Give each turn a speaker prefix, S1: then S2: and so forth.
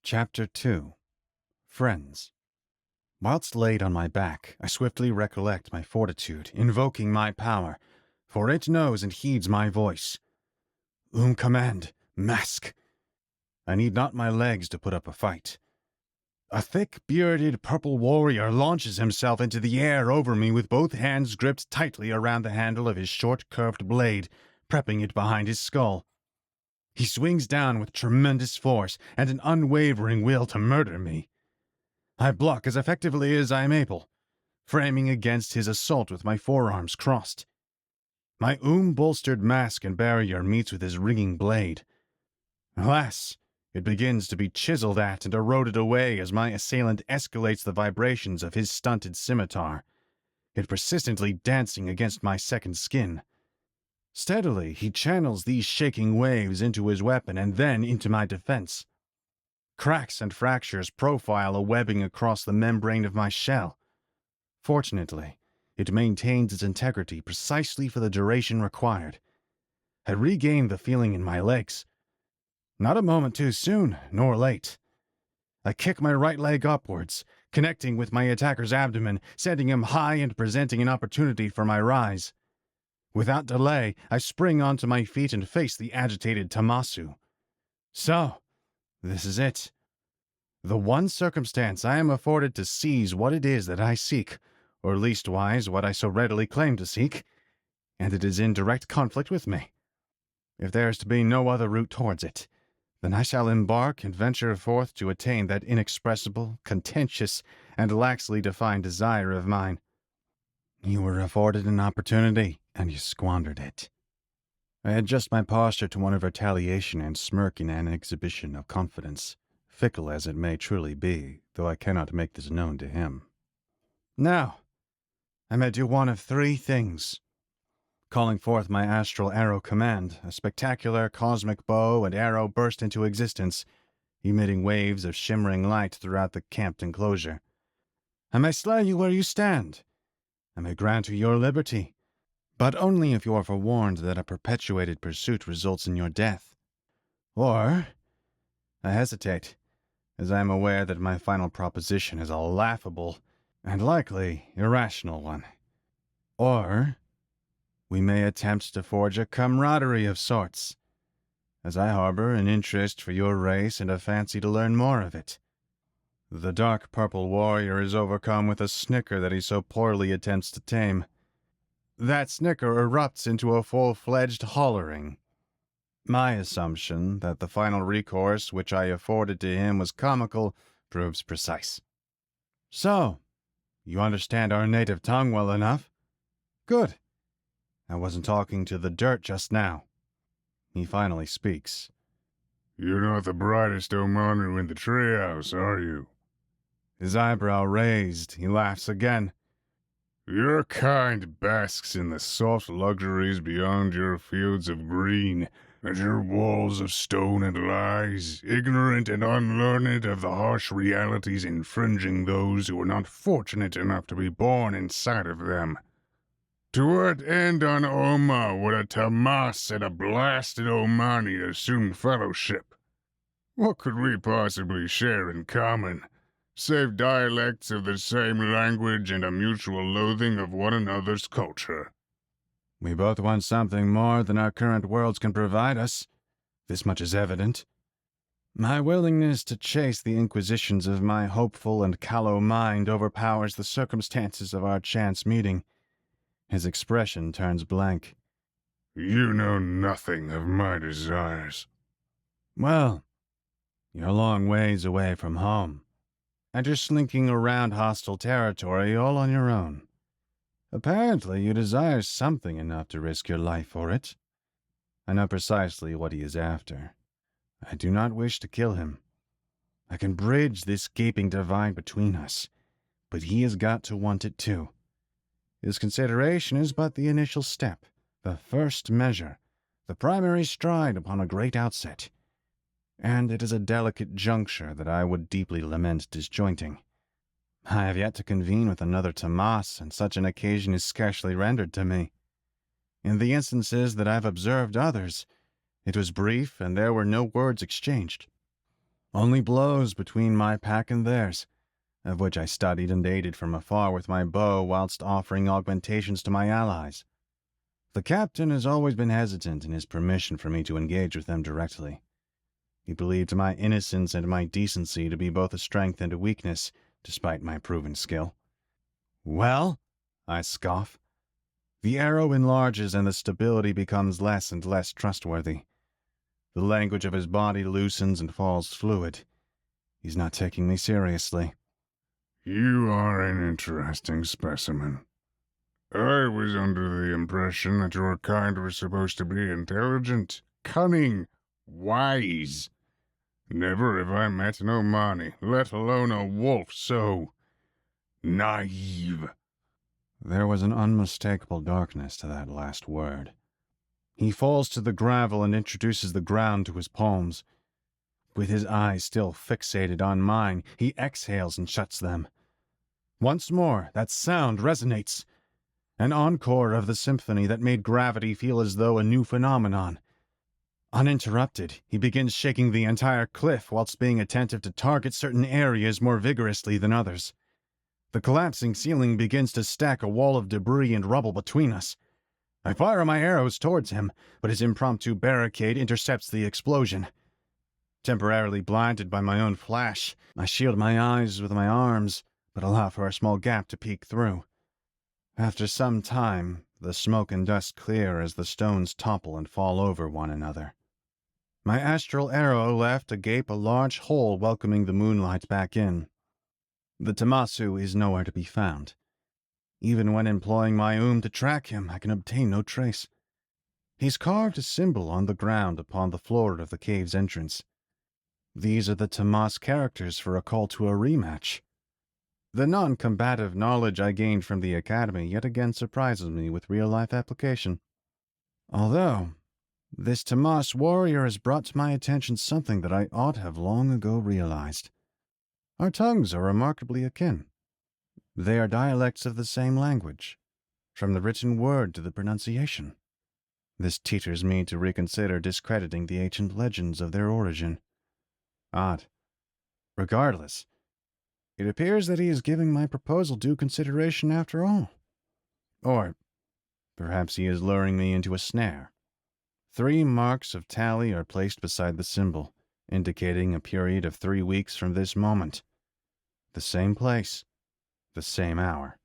S1: Chapter 2 Friends. Whilst laid on my back, I swiftly recollect my fortitude, invoking my power, for it knows and heeds my voice. Command, mask. I need not my legs to put up a fight. A thick-bearded purple warrior launches himself into the air over me with both hands gripped tightly around the handle of his short, curved blade, prepping it behind his skull. He swings down with tremendous force and an unwavering will to murder me. I block as effectively as I am able, framing against his assault with my forearms crossed. My bolstered mask and barrier meets with his ringing blade. Alas, it begins to be chiseled at and eroded away as my assailant escalates the vibrations of his stunted scimitar, it persistently dancing against my second skin. Steadily, he channels these shaking waves into his weapon and then into my defense. Cracks and fractures profile a webbing across the membrane of my shell. Fortunately, it maintains its integrity precisely for the duration required. I regain the feeling in my legs. Not a moment too soon, nor late. I kick my right leg upwards, connecting with my attacker's abdomen, sending him high and presenting an opportunity for my rise. Without delay, I spring onto my feet and face the agitated Tamasu. So, this is it. The one circumstance I am afforded to seize what it is that I seek, or leastwise what I so readily claim to seek, and it is in direct conflict with me. If there is to be no other route towards it, then I shall embark and venture forth to attain that inexpressible, contentious, and laxly defined desire of mine. You were afforded an opportunity, and you squandered it. I adjust my posture to one of retaliation and smirk in an exhibition of confidence, fickle as it may truly be, though I cannot make this known to him. Now, I may do one of three things. Calling forth my astral arrow command, a spectacular cosmic bow and arrow burst into existence, emitting waves of shimmering light throughout the camped enclosure. I may slay you where you stand. I may grant you your liberty, but only if you are forewarned that a perpetuated pursuit results in your death. Or, I hesitate, as I am aware that my final proposition is a laughable and likely irrational one. Or, we may attempt to forge a camaraderie of sorts, as I harbor an interest for your race and a fancy to learn more of it. The dark purple warrior is overcome with a snicker that he so poorly attempts to tame. That snicker erupts into a full-fledged hollering. My assumption that the final recourse which I afforded to him was comical proves precise. So, you understand our native tongue well enough? Good. I wasn't talking to the dirt just now. He finally speaks.
S2: You're not the brightest Omanu in the treehouse, are you?
S1: His eyebrow raised, he laughs again.
S2: Your kind basks in the soft luxuries beyond your fields of green, and your walls of stone and lies, ignorant and unlearned of the harsh realities infringing those who are not fortunate enough to be born inside of them. To what end on Oma would a Tamas and a blasted Omani assume fellowship? What could we possibly share in common, save dialects of the same language and a mutual loathing of one another's culture?
S1: We both want something more than our current worlds can provide us. This much is evident. My willingness to chase the inquisitions of my hopeful and callow mind overpowers the circumstances of our chance meeting. His expression turns blank.
S2: You know nothing of my desires.
S1: Well, you're a long ways away from home, and you're slinking around hostile territory all on your own. Apparently, you desire something enough to risk your life for it. I know precisely what he is after. I do not wish to kill him. I can bridge this gaping divide between us, but he has got to want it too. His consideration is but the initial step, the first measure, the primary stride upon a great outset. And it is a delicate juncture that I would deeply lament disjointing. I have yet to convene with another Tamas, and such an occasion is scarcely rendered to me. In the instances that I've observed others, it was brief and there were no words exchanged. Only blows between my pack and theirs, of which I studied and aided from afar with my bow whilst offering augmentations to my allies. The captain has always been hesitant in his permission for me to engage with them directly. He believed my innocence and my decency to be both a strength and a weakness, despite my proven skill. Well, I scoff. The arrow enlarges and the stability becomes less and less trustworthy. The language of his body loosens and falls fluid. He's not taking me seriously.
S2: You are an interesting specimen. I was under the impression that your kind were supposed to be intelligent, cunning, wise. Never have I met no Mani, let alone a wolf, so naive.
S1: There was an unmistakable darkness to that last word. He falls to the gravel and introduces the ground to his palms. With his eyes still fixated on mine, he exhales and shuts them. Once more, that sound resonates. An encore of the symphony that made gravity feel as though a new phenomenon. Uninterrupted, he begins shaking the entire cliff whilst being attentive to target certain areas more vigorously than others. The collapsing ceiling begins to stack a wall of debris and rubble between us. I fire my arrows towards him, but his impromptu barricade intercepts the explosion. Temporarily blinded by my own flash, I shield my eyes with my arms, but allow for a small gap to peek through. After some time, the smoke and dust clear as the stones topple and fall over one another. My astral arrow left agape a large hole welcoming the moonlight back in. The Tamasu is nowhere to be found. Even when employing my to track him, I can obtain no trace. He's carved a symbol on the ground upon the floor of the cave's entrance. These are the Tamas characters for a call to a rematch. The non-combative knowledge I gained from the academy yet again surprises me with real-life application. Although, this Tamas warrior has brought to my attention something that I ought have long ago realized. Our tongues are remarkably akin. They are dialects of the same language, from the written word to the pronunciation. This teeters me to reconsider discrediting the ancient legends of their origin. Odd. Regardless, it appears that he is giving my proposal due consideration after all. Or perhaps he is luring me into a snare. 3 marks of tally are placed beside the symbol, indicating a period of 3 weeks from this moment. The same place, the same hour.